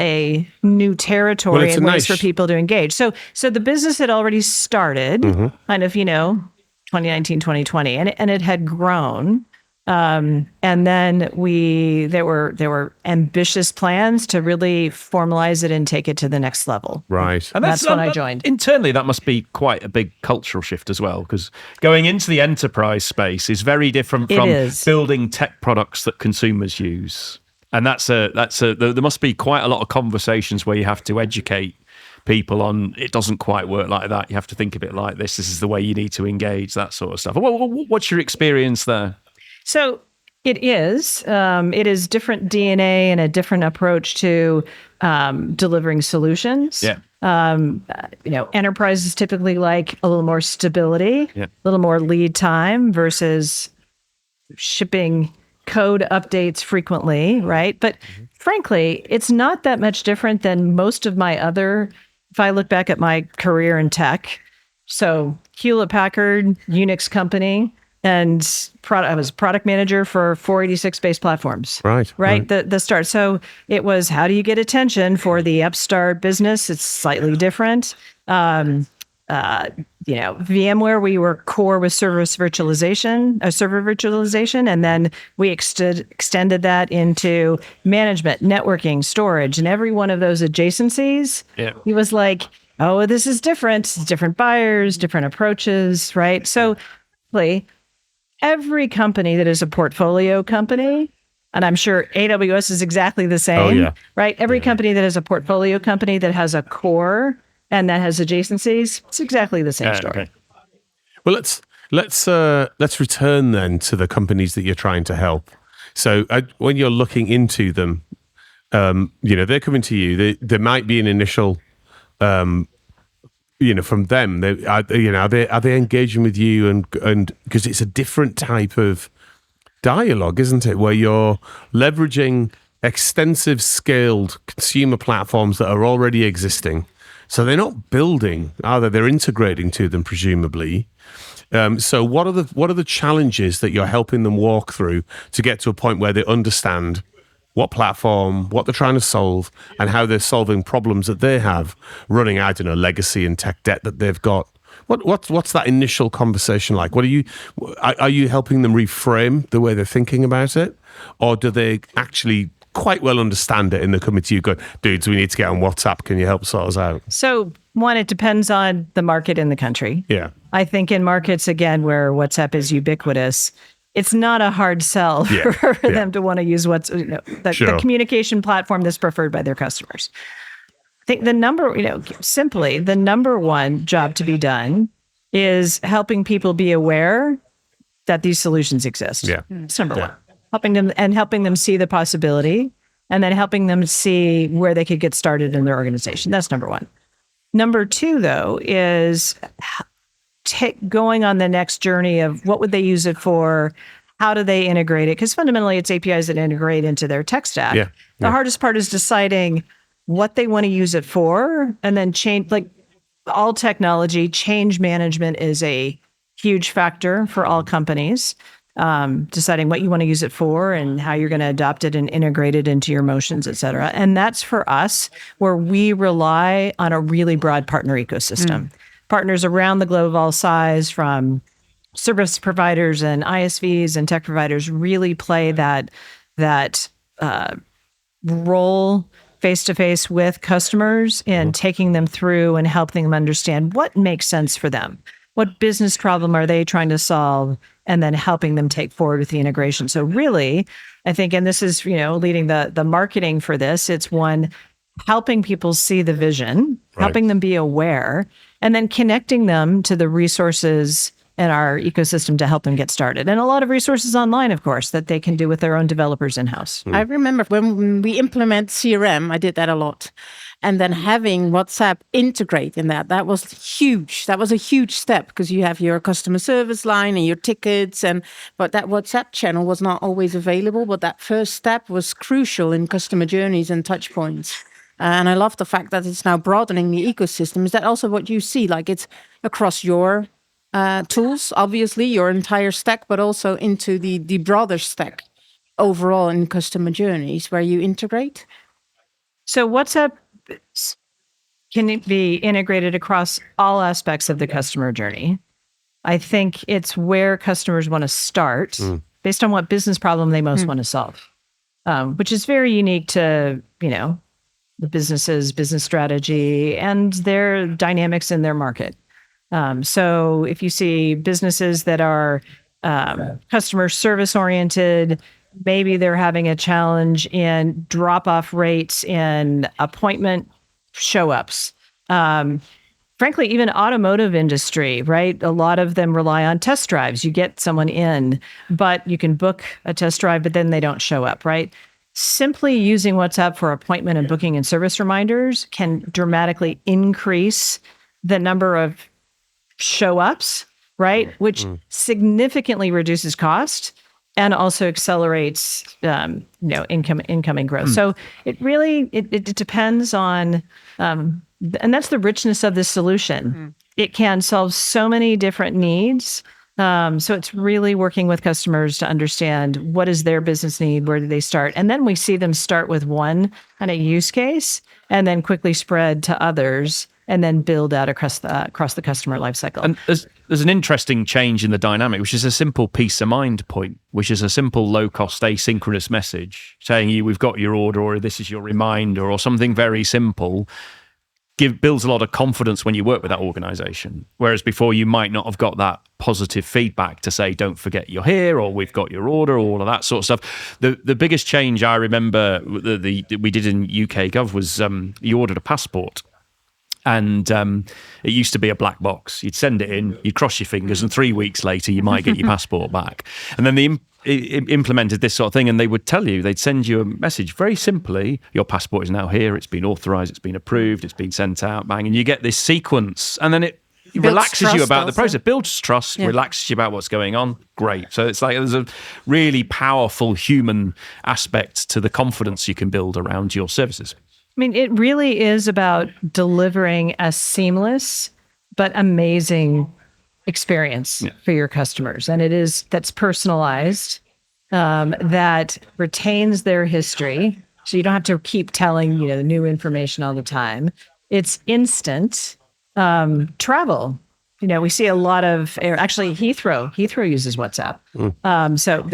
a new territory and ways for people to engage. So the business had already started kind of, 2019, 2020, and it had grown. And then there were ambitious plans to really formalize it and take it to the next level. Right. And that's when I joined. Internally, that must be quite a big cultural shift as well, because going into the enterprise space is very different from building tech products that consumers use. And there must be quite a lot of conversations where you have to educate people on it doesn't quite work like that. You have to think of it like this. This is the way you need to engage, that sort of stuff. What's your experience there? So it is different DNA and a different approach to delivering solutions. Yeah. Enterprises typically like a little more stability, a little more lead time versus shipping code updates frequently, right? But frankly, it's not that much different than most of my if I look back at my career in tech, so Hewlett-Packard, Unix company, and I was product manager for 486-based platforms. Right. The start. So it was, how do you get attention for the upstart business? It's slightly different. VMware, we were core with server virtualization, and then we extended that into management, networking, storage, and every one of those adjacencies. Yeah. He was like, oh, this is different. Different buyers, different approaches, right? So every company that is a portfolio company, and I'm sure AWS is exactly the same, right? Every company that is a portfolio company that has a core and that has adjacencies, it's exactly the same story. Okay. Well, let's return then to the companies that you're trying to help. So when you're looking into them, they're coming to you. There might be an initial, from them. Are they engaging with you and because it's a different type of dialogue, isn't it? Where you're leveraging extensive, scaled consumer platforms that are already existing. So they're not building, are they? They're integrating to them, presumably. So what are the challenges that you're helping them walk through to get to a point where they understand what platform, what they're trying to solve, and how they're solving problems that they have running, legacy and tech debt that they've got? What's that initial conversation like? Are you helping them reframe the way they're thinking about it, or do they actually quite well understand it and they're coming to you going, dudes, we need to get on WhatsApp. Can you help sort us out? So one, it depends on the market in the country. Yeah. I think in markets, again, where WhatsApp is ubiquitous, it's not a hard sell for them to want to use the communication platform that's preferred by their customers. I think the number one job to be done is helping people be aware that these solutions exist. Yeah. It's number one. Helping them see the possibility, and then helping them see where they could get started in their organization. That's number one. Number two, though, is going on the next journey of what would they use it for? How do they integrate it? Because fundamentally, it's APIs that integrate into their tech stack. Yeah. The hardest part is deciding what they want to use it for, and then change. Like all technology, change management is a huge factor for all companies. Deciding what you want to use it for and how you're going to adopt it and integrate it into your motions, et cetera. And that's for us where we rely on a really broad partner ecosystem. Partners around the globe of all size, from service providers and ISVs and tech providers, really play that role face-to-face with customers and taking them through and helping them understand what makes sense for them. What business problem are they trying to solve? And then helping them take forward with the integration. So really, I think, and this is, leading the marketing for this, it's one, helping people see the vision, helping them be aware, and then connecting them to the resources in our ecosystem to help them get started. And a lot of resources online, of course, that they can do with their own developers in-house. I remember when we implement CRM, I did that a lot. And then having WhatsApp integrate in that was huge. That was a huge step because you have your customer service line and your tickets, but that WhatsApp channel was not always available. But that first step was crucial in customer journeys and touch points. And I love the fact that it's now broadening the ecosystem. Is that also what you see? Like it's across your tools, obviously, your entire stack, but also into the broader stack overall in customer journeys where you integrate? So WhatsApp can it be integrated across all aspects of the customer journey. I think it's where customers want to start based on what business problem they most want to solve, which is very unique to, the business's business strategy and their dynamics in their market. So if you see businesses that are customer service oriented, maybe they're having a challenge in drop-off rates in appointment show-ups. Frankly, even automotive industry, right? A lot of them rely on test drives. You get someone in, but you can book a test drive, but then they don't show up, right? Simply using WhatsApp for appointment and booking and service reminders can dramatically increase the number of show-ups, right? Which significantly reduces cost and also accelerates, incoming growth. So it really, it depends on, and that's the richness of this solution. It can solve so many different needs. So it's really working with customers to understand what is their business need, where do they start? And then we see them start with one kind of use case and then quickly spread to others and then build out across the customer lifecycle. And there's an interesting change in the dynamic, which is a simple peace of mind point, which is a simple low-cost asynchronous message saying we've got your order, or this is your reminder, or something very simple. Builds a lot of confidence when you work with that organization. Whereas before you might not have got that positive feedback to say, don't forget you're here, or we've got your order, or all of that sort of stuff. The biggest change I remember we did in UK Gov was you ordered a passport. And it used to be a black box. You'd send it in, you'd cross your fingers, and 3 weeks later you might get your passport back. And then they implemented this sort of thing, and they would tell you, they'd send you a message very simply, your passport is now here, it's been authorized, it's been approved, it's been sent out, bang, and you get this sequence, and then it relaxes you about the process, builds trust, relaxes you about what's going on. Great. So it's like there's a really powerful human aspect to the confidence you can build around your services. I mean, it really is about delivering a seamless but amazing experience for your customers. And that's personalized, that retains their history. So you don't have to keep telling, the new information all the time. It's instant. Travel. We see a lot of actually Heathrow uses WhatsApp.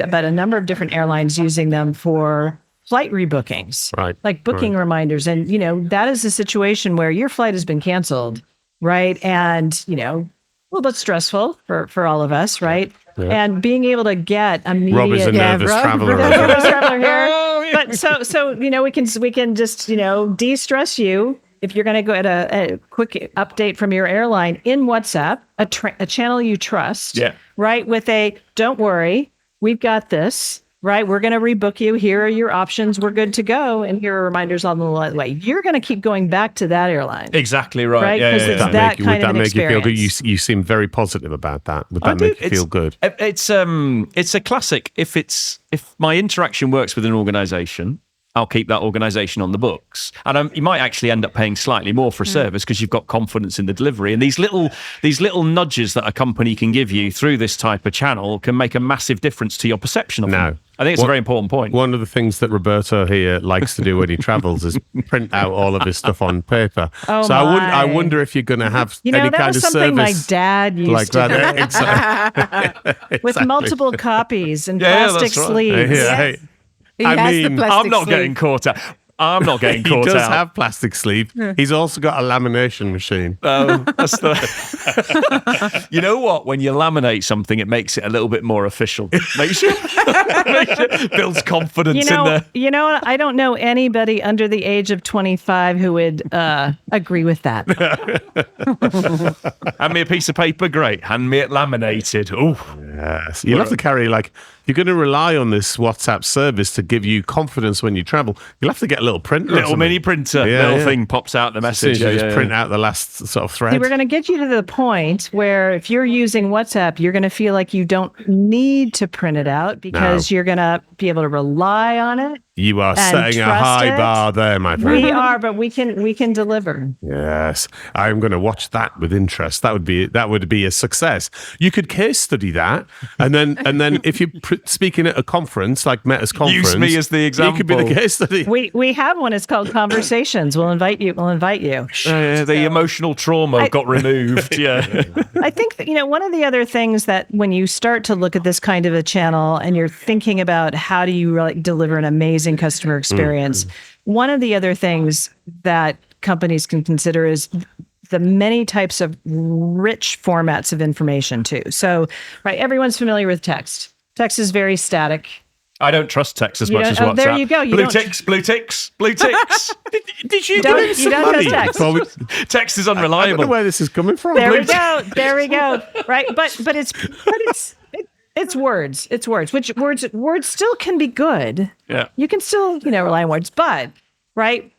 But a number of different airlines using them for flight rebookings, right? Like booking reminders. And, that is a situation where your flight has been canceled, right? And, a little bit stressful for all of us, right? Yeah. And being able to get immediate... Rob is a nervous traveler. Nervous traveler here. But so we can just, de-stress you if you're going to go at a quick update from your airline in WhatsApp, a channel you trust, right? With don't worry, we've got this. Right, we're going to rebook you. Here are your options. We're good to go. And here are reminders on the way. You're going to keep going back to that airline. Exactly right. Because it's that kind of an experience. Would that make you feel good? You seem very positive about that. Would that make you feel good? It's a classic. If my interaction works with an organization, I'll keep that organization on the books. And you might actually end up paying slightly more for a service because you've got confidence in the delivery. And these little nudges that a company can give you through this type of channel can make a massitive difference to your perception of them. I think it's a very important point. One of the things that Roberto here likes to do when he travels is print out all of his stuff on paper. I wonder if you're going to have any kind of service. That was something my dad used like to that. Exactly. With multiple copies and plastic sleeves. I'm not getting caught out. I'm not getting He caught does out. have plastic sleeve. He's also got a lamination machine. Oh, that's the. You know what? When you laminate something, it makes it a little bit more official. Makes you builds confidence in there. You know, I don't know anybody under the age of 25 who would agree with that. Hand me a piece of paper, great. Hand me it laminated. Oh, Yes. You'll have to carry, like, you're going to rely on this WhatsApp service to give you confidence when you travel. You'll have to get a little printer. or little something. mini printer, thing pops out the As soon message. as you just print out the last sort of thread. See, we're going to get you to the point where if you're using WhatsApp, you're going to feel like you don't need to print it out because you're going to be able to rely on it. You are and setting a trust high it. bar there, my friend. We are, but we can deliver. Yes, I'm going to watch that with interest. That would be a success. You could case study that, and then if you're speaking at a conference like Meta's conference, Use me as the example. You could be the case study. We have one. It's called Conversations. We'll invite you. The emotional trauma got removed. Yeah. I think that, one of the other things that when you start to look at this kind of a channel and you're thinking about how do you really deliver an amazing customer experience, one of the other things that companies can consider is the many types of rich formats of information too. So, right, everyone's familiar with text. Text is very static. I don't trust text as much as WhatsApp. There you go. Blue ticks. Did you don't give me some trust money? text. Well, I Text is don't unreliable. know where this is coming from. There we go. Right, but it's words. It's words. Which words still can be good. Yeah. You can still rely on words, but right,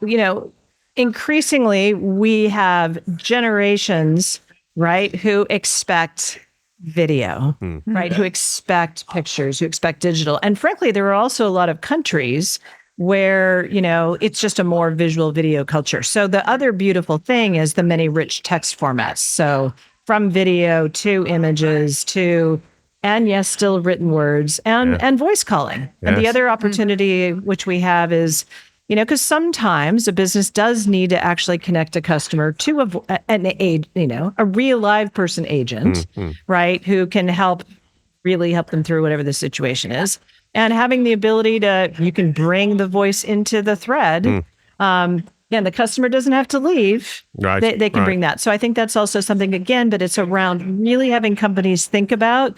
increasingly we have generations, right, who expect video, right, who expect pictures, who expect digital. And frankly, there are also a lot of countries where, it's just a more visual video culture. So the other beautiful thing is the many rich text formats. So from video to images to, and yes, still written words and voice calling. And the other opportunity which we have is, because sometimes a business does need to actually connect a customer to a real live person agent, right, who can really help them through whatever the situation is. And having the ability you can bring the voice into the thread. And the customer doesn't have to leave. Right. They can bring that. So I think that's also something, again, but it's around really having companies think about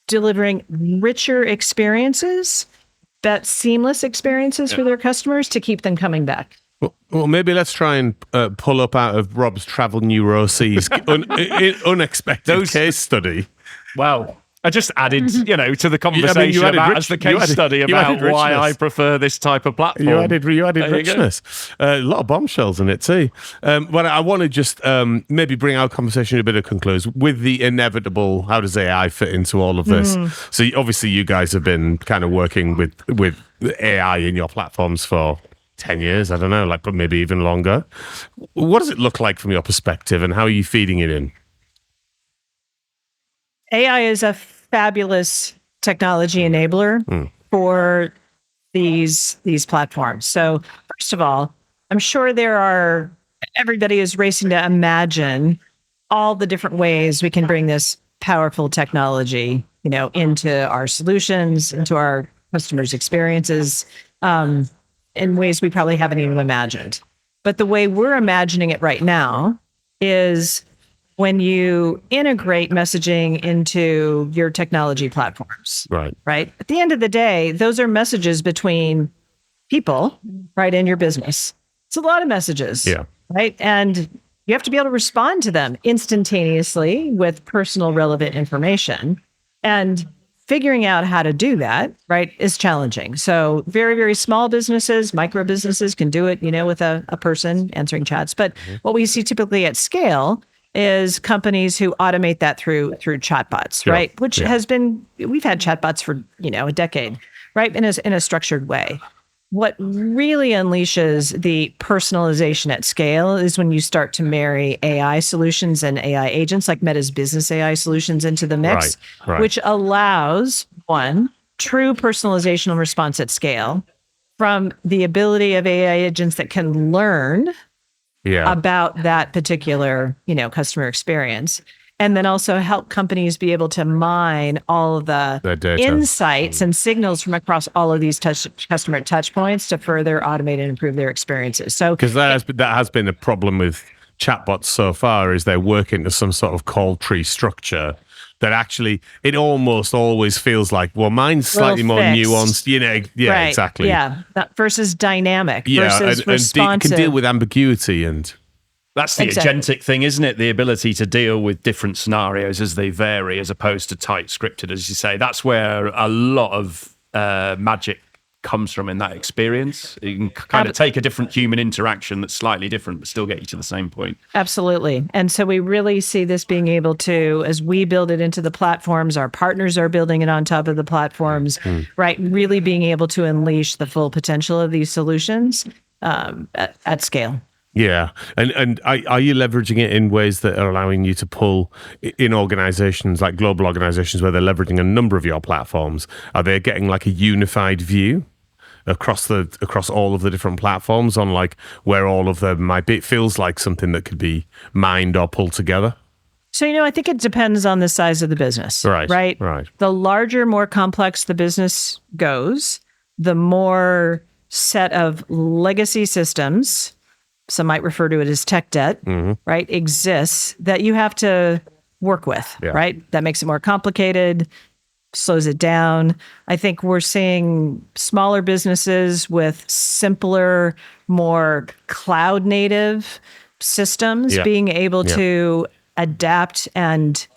delivering richer experiences, that seamless experiences for their customers to keep them coming back. Well, maybe let's try and pull up out of Rob's travel neuroses unexpected case study. Wow. I just added, to the conversation as the case study about why I prefer this type of platform. You added richness. A lot of bombshells in it too. But I want to just maybe bring our conversation to a bit of conclusion with the inevitable, how does AI fit into all of this? So obviously you guys have been kind of working with AI in your platforms for 10 years, I don't know, like maybe even longer. What does it look like from your perspective and how are you feeding it in? AI is a fabulous technology enabler for these platforms. So first of all, I'm sure everybody is racing to imagine all the different ways we can bring this powerful technology, into our solutions, into our customers' experiences, in ways we probably haven't even imagined. But the way we're imagining it right now is when you integrate messaging into your technology platforms, right? At the end of the day, those are messages between people, right, in your business. It's a lot of messages, right? And you have to be able to respond to them instantaneously with personal relevant information. And figuring out how to do that, right, is challenging. So very, very small businesses, micro businesses can do it, with a person answering chats. But what we see typically at scale is companies who automate that through chatbots, right? Which has been, we've had chatbots for, a decade, right? In a structured way. What really unleashes the personalization at scale is when you start to marry AI solutions and AI agents like Meta's business AI solutions into the mix, which allows, one, true personalization and response at scale from the ability of AI agents that can learn about that particular, customer experience. and then also help companies be able to mine all of the data, insights and signals from across all of these customer touch points to further automate and improve their experiences. So, because that has been a problem with chatbots so far, is they work into some sort of call tree structure that actually it almost always feels like, well, mine's slightly more nuanced, right. Exactly. Yeah, that versus dynamic versus responsive. And can deal with ambiguity and. That's the agentic thing, isn't it? The ability to deal with different scenarios as they vary, as opposed to tight scripted, as you say. That's where a lot of magic comes from in that experience. You can kind of take a different human interaction that's slightly different, but still get you to the same point. Absolutely. And so we really see this being able to, as we build it into the platforms, our partners are building it on top of the platforms, right? Really being able to unleash the full potential of these solutions at scale. Yeah. And are you leveraging it in ways that are allowing you to pull in organizations, like global organizations where they're leveraging a number of your platforms? Are they getting like a unified view across all of the different platforms on like where all of them might be? It feels like something that could be mined or pulled together. So, I think it depends on the size of the business. Right. The larger, more complex the business goes, the more set of legacy systems, some might refer to it as tech debt, right, exists that you have to work with, right? That makes it more complicated, slows it down. I think we're seeing smaller businesses with simpler, more cloud native systems being able to adapt and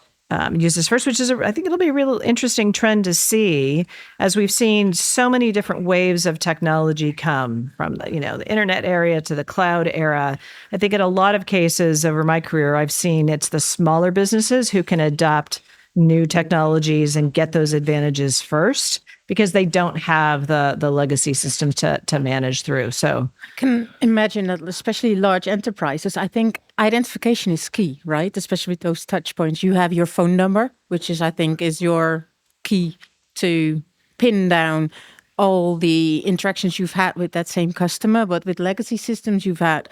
use this first, which is, I think it'll be a real interesting trend to see, as we've seen so many different waves of technology come from the internet area to the cloud era. I think in a lot of cases over my career, I've seen it's the smaller businesses who can adopt new technologies and get those advantages first, because they don't have the legacy systems to manage through. So I can imagine that, especially large enterprises, I think identification is key, right? Especially with those touch points. You have your phone number, which I think is your key to pin down all the interactions you've had with that same customer. But with legacy systems you've had,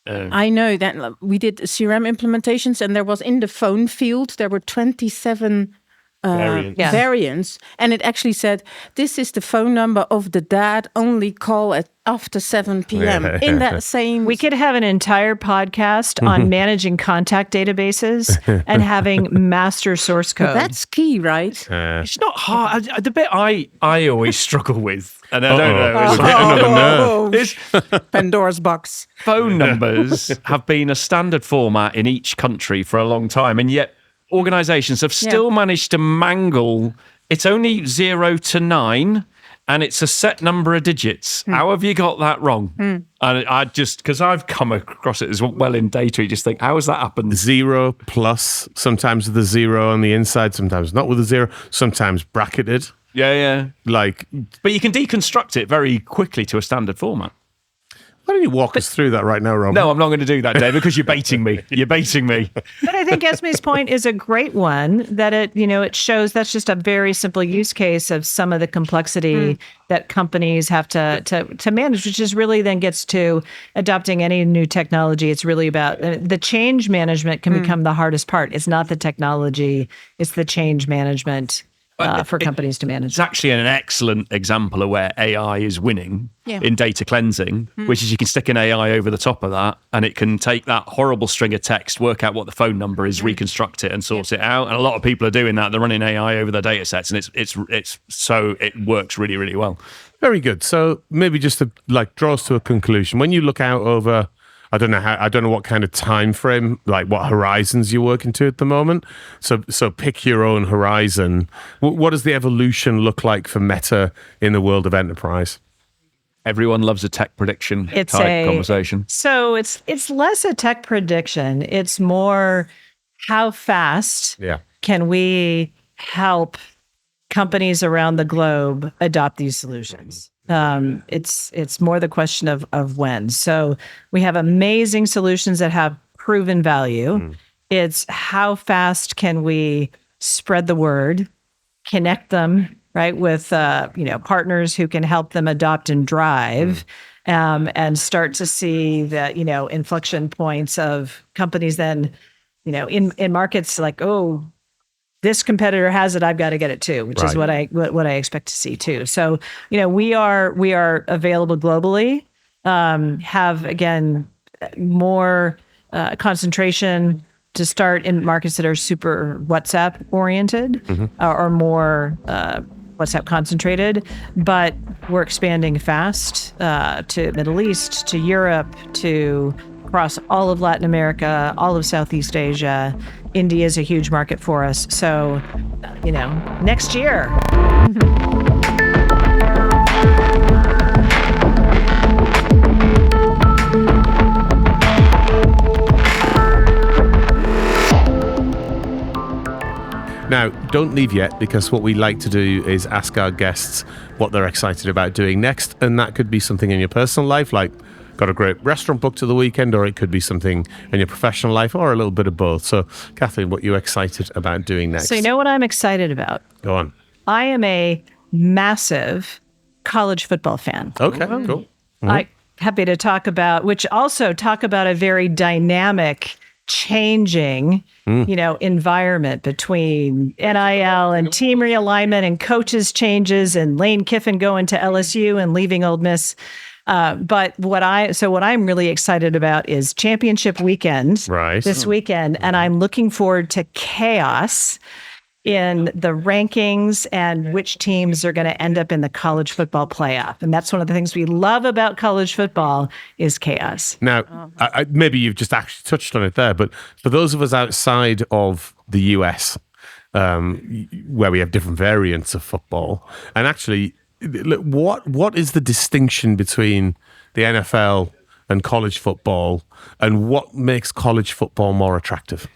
I know that we did CRM implementations, and there was in the phone field, there were 27 variants, and it actually said, this is the phone number of the dad, only call at after 7 p.m. in that same. We could have an entire podcast on managing contact databases and having master source code. That's key, right? It's not hard. The bit I always struggle with, and I don't know, is Pandora's box. Phone numbers have been a standard format in each country for a long time, and yet organizations have still managed to mangle. It's only 0 to 9, and it's a set number of digits. How have you got that wrong? And I just, because I've come across it as well in data, you just think, how has that happened? 0 plus, sometimes with a 0 on the inside, sometimes not with a 0, sometimes bracketed. Yeah. Like, but you can deconstruct it very quickly to a standard format. Why don't you walk us through that right now, Rob? No, I'm not going to do that, Dave, because you're baiting me. You're baiting me. But I think Esme's point is a great one, that it shows that's just a very simple use case of some of the complexity that companies have to manage, which is really then gets to adopting any new technology. It's really about the change management can become the hardest part. It's not the technology, it's the change management. For companies to manage. It's actually an excellent example of where AI is winning in data cleansing, which is you can stick an AI over the top of that, and it can take that horrible string of text, work out what the phone number is, reconstruct it, and sort it out. And a lot of people are doing that. They're running AI over their data sets, and it works really, really well. Very good. So maybe just to draw us to a conclusion. When you look out over, I don't know what kind of time frame, like what horizons you're working to at the moment. So pick your own horizon. What does the evolution look like for Meta in the world of enterprise? Everyone loves a tech prediction type conversation. So it's less a tech prediction. It's more how fast can we help companies around the globe adopt these solutions. It's more the question of when. So we have amazing solutions that have proven value. It's how fast can we spread the word, connect them, right, with partners who can help them adopt and drive, and start to see the inflection points of companies then in markets like, oh, this competitor has it, I've got to get it too, which is what I expect to see too. So, we are available globally, have again more concentration to start in markets that are super WhatsApp oriented or more WhatsApp concentrated, but we're expanding fast to Middle East, to Europe, to across all of Latin America, all of Southeast Asia. India is a huge market for us. So, next year. Now, don't leave yet, because what we like to do is ask our guests what they're excited about doing next. And that could be something in your personal life, like got a great restaurant booked to the weekend, or it could be something in your professional life, or a little bit of both. So, Kathleen, what are you excited about doing next? So, you know what I'm excited about? Go on. I am a massive college football fan. Okay, cool. I'm happy to talk about a very dynamic, changing, environment between NIL and team realignment and coaches changes and Lane Kiffin going to LSU and leaving Ole Miss. But what I'm really excited about is championship weekend this weekend, and I'm looking forward to chaos in the rankings and which teams are going to end up in the college football playoff. And that's one of the things we love about college football is chaos. Now, maybe you've just actually touched on it there, but for those of us outside of the US, where we have different variants of football, and actually, what is the distinction between the NFL and college football, and what makes college football more attractive?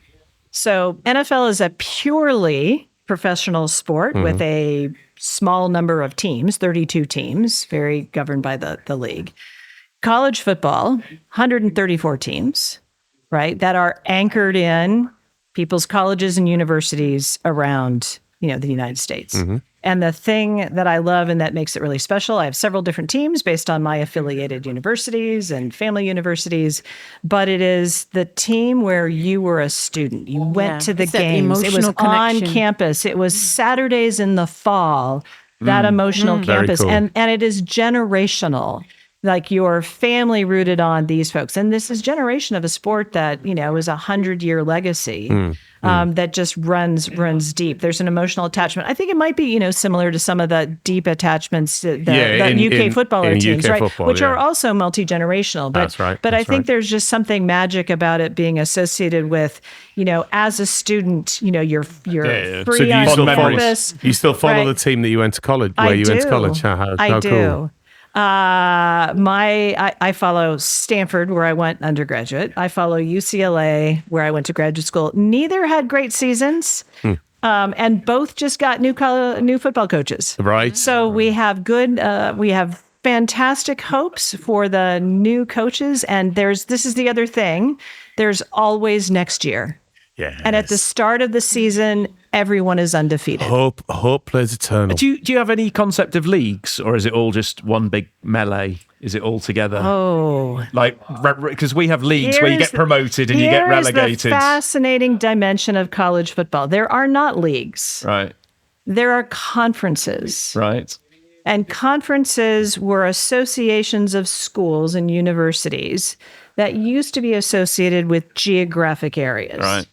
So NFL is a purely professional sport with a small number of teams, 32 teams, very governed by the league. College football, 134 teams, right, that are anchored in people's colleges and universities around, the United States. And the thing that I love and that makes it really special, I have several different teams based on my affiliated universities and family universities, but it is the team where you were a student. You went to the games. It was on campus. It was Saturdays in the fall, that emotional campus. Cool. And it is generational. Like your family rooted on these folks. And this is generation of a sport that, is 100-year legacy that just runs deep. There's an emotional attachment. I think it might be, similar to some of the deep attachments that UK footballer teams, right? Which are also multi-generational. But, that's right. But I think there's just something magic about it being associated with, as a student, you're free on campus. You still follow the team that you went to college, went to college. I do. Cool. I follow Stanford, where I went undergraduate. I follow UCLA, where I went to graduate school. Neither had great seasons, and both just got new football coaches. Right. So we have fantastic hopes for the new coaches. And this is the other thing. There's always next year. Yeah. And at the start of the season, everyone is undefeated. Hope plays eternal. Do you have any concept of leagues, or is it all just one big melee? Is it all together? Oh. Because we have leagues where you get promoted and you get relegated. Here's the fascinating dimension of college football. There are not leagues. Right. There are conferences. Right. And conferences were associations of schools and universities that used to be associated with geographic areas. Right.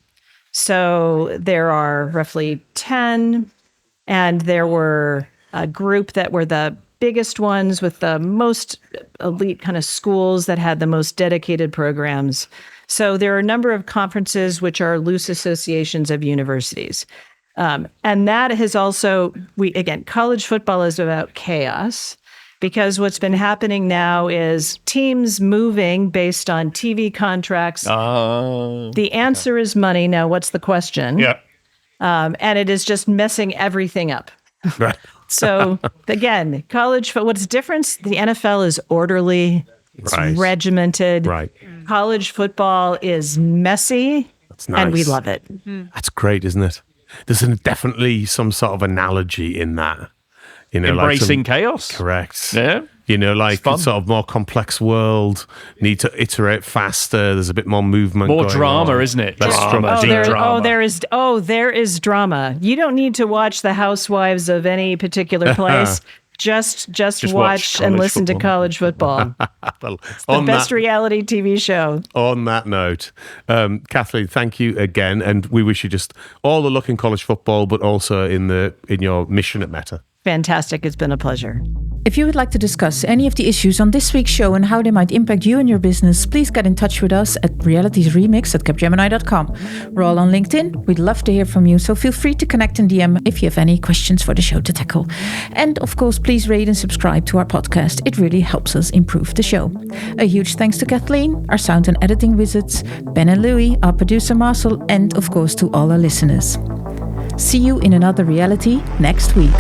So there are roughly 10, and there were a group that were the biggest ones with the most elite kind of schools that had the most dedicated programs. So there are a number of conferences which are loose associations of universities. And that has also, college football is about chaos. Because what's been happening now is teams moving based on TV contracts. The answer is money. Now, what's the question? Yeah. And it is just messing everything up. Right. So, again, what's different? The NFL is orderly. It's regimented. Right. College football is messy. That's nice. And we love it. That's great, isn't it? There's definitely some sort of analogy in that. Embracing chaos. Correct. Yeah. Like it's sort of more complex world, need to iterate faster, there's a bit more movement. More going drama, on. isn't it? Less Drama, structure. deep drama. There is drama. You don't need to watch the Housewives of any particular place. Just watch and listen to college football. Well, It's the best reality TV show. On that note, Kathleen, thank you again, and we wish you just all the luck in college football, but also in your mission at Meta. Fantastic. It's been a pleasure. If you would like to discuss any of the issues on this week's show and how they might impact you and your business, please get in touch with us at realitysremix@capgemini.com. We're all on LinkedIn. We'd love to hear from you, so feel free to connect in DM if you have any questions for the show to tackle. And of course, please rate and subscribe to our podcast. It really helps us improve the show. A huge thanks to Kathleen, our sound and editing wizards, Ben and Louie, our producer Marcel, and of course to all our listeners. See you in another reality next week.